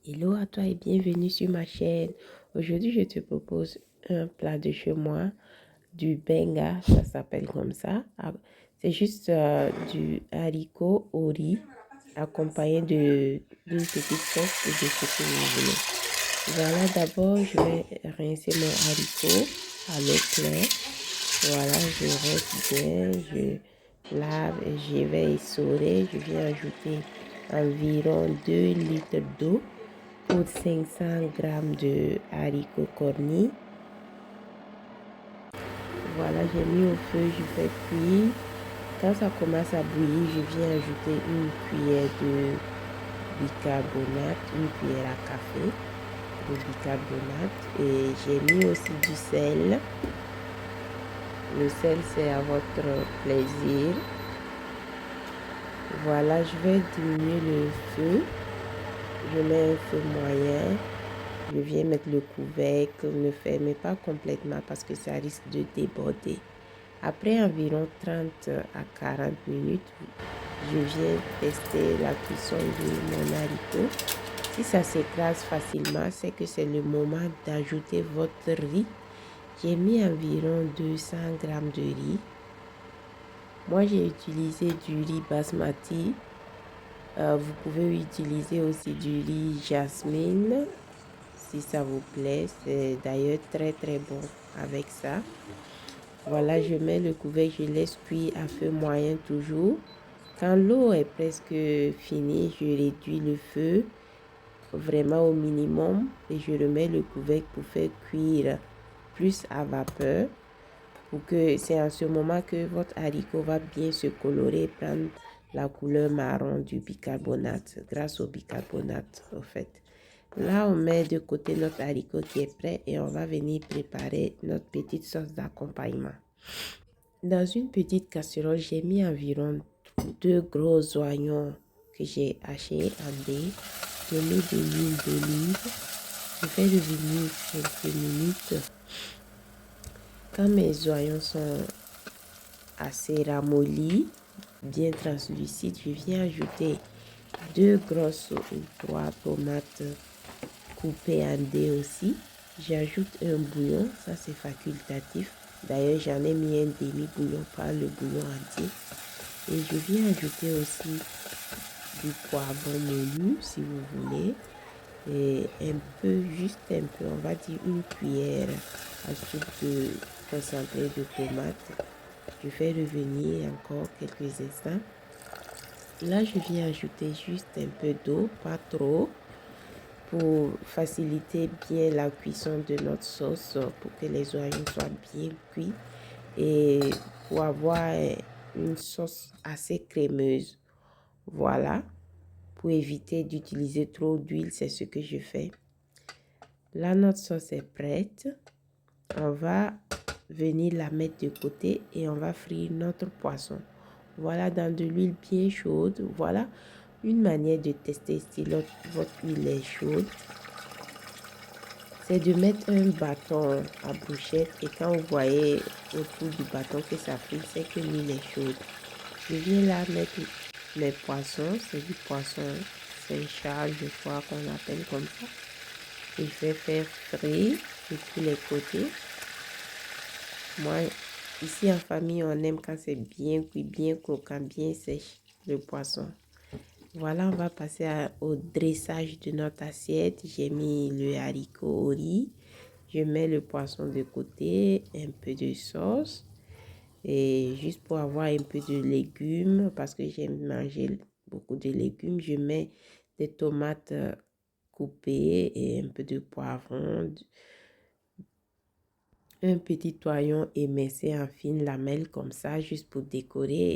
Hello à toi et bienvenue sur ma chaîne. Aujourd'hui, je te propose un plat de chez moi, du benga, ça s'appelle comme ça. C'est juste du haricot au riz accompagné d'une petite sauce ou de ce que vous voulez. Voilà, d'abord, je vais rincer mon haricot à l'eau claire. Voilà, je rince bien, je lave et je vais essorer. Je viens ajouter environ 2 litres d'eau pour 500 grammes de haricots cornus. Voilà, j'ai mis au feu, je fais cuire. Quand ça commence à bouillir, je viens ajouter une cuillère de bicarbonate, une cuillère à café de bicarbonate. Et j'ai mis aussi du sel. Le sel, c'est à votre plaisir. Voilà, je vais diminuer le feu. Je mets un feu moyen. Je viens mettre le couvercle, ne fermez pas complètement parce que ça risque de déborder. Après environ 30 à 40 minutes, je viens tester la cuisson de mon haricot. Si ça s'écrase facilement, c'est que c'est le moment d'ajouter votre riz. J'ai mis environ 200 grammes de riz. Moi, j'ai utilisé du riz basmati. Vous pouvez utiliser aussi du riz jasmine. Si ça vous plaît, c'est d'ailleurs très bon avec ça. Voilà, je mets le couvercle, je laisse cuire à feu moyen toujours. Quand l'eau est presque finie, je réduis le feu vraiment au minimum et je remets le couvercle pour faire cuire plus à vapeur. Pour que c'est en ce moment que votre haricot va bien se colorer et prendre la couleur marron du bicarbonate, grâce au bicarbonate en fait. Là, on met de côté notre haricot qui est prêt et on va venir préparer notre petite sauce d'accompagnement. Dans une petite casserole, j'ai mis environ 2 gros oignons que j'ai hachés en dés. J'ai mis de l'huile d'olive. Je fais revenir quelques minutes. Quand mes oignons sont assez ramollis, bien translucides, je viens ajouter 2 grosses ou 3 tomates coupé en dés aussi. J'ajoute un bouillon, ça c'est facultatif. D'ailleurs, j'en ai mis un demi-bouillon, pas le bouillon entier. Et je viens ajouter aussi du poivron molu, si vous voulez. Et un peu, juste un peu, on va dire une cuillère à soupe de concentré de tomate. Je fais revenir encore quelques instants. Là, je viens ajouter juste un peu d'eau, pas trop, pour faciliter bien la cuisson de notre sauce, pour que les oignons soient bien cuits et pour avoir une sauce assez crémeuse. Voilà, pour éviter d'utiliser trop d'huile, c'est ce que je fais. Là, notre sauce est prête. On va venir la mettre de côté et on va frire notre poisson. Voilà, dans de l'huile bien chaude. Voilà une manière de tester si votre huile est chaude. C'est de mettre un bâton à brochette et quand vous voyez autour du bâton que ça frite, c'est que l'huile est chaude. Je viens là mettre mes poissons. C'est du poisson Saint-Charles, je crois qu'on l'appelle comme ça. Et je vais faire frire de tous les côtés. Moi, ici en famille, on aime quand c'est bien cuit, bien croquant, bien sèche, le poisson. Voilà, on va passer au dressage de notre assiette. J'ai mis le haricot au riz. Je mets le poisson de côté, un peu de sauce. Et juste pour avoir un peu de légumes, parce que j'aime manger beaucoup de légumes, je mets des tomates coupées et un peu de poivron, un petit oignon émincé en fines lamelles comme ça, juste pour décorer.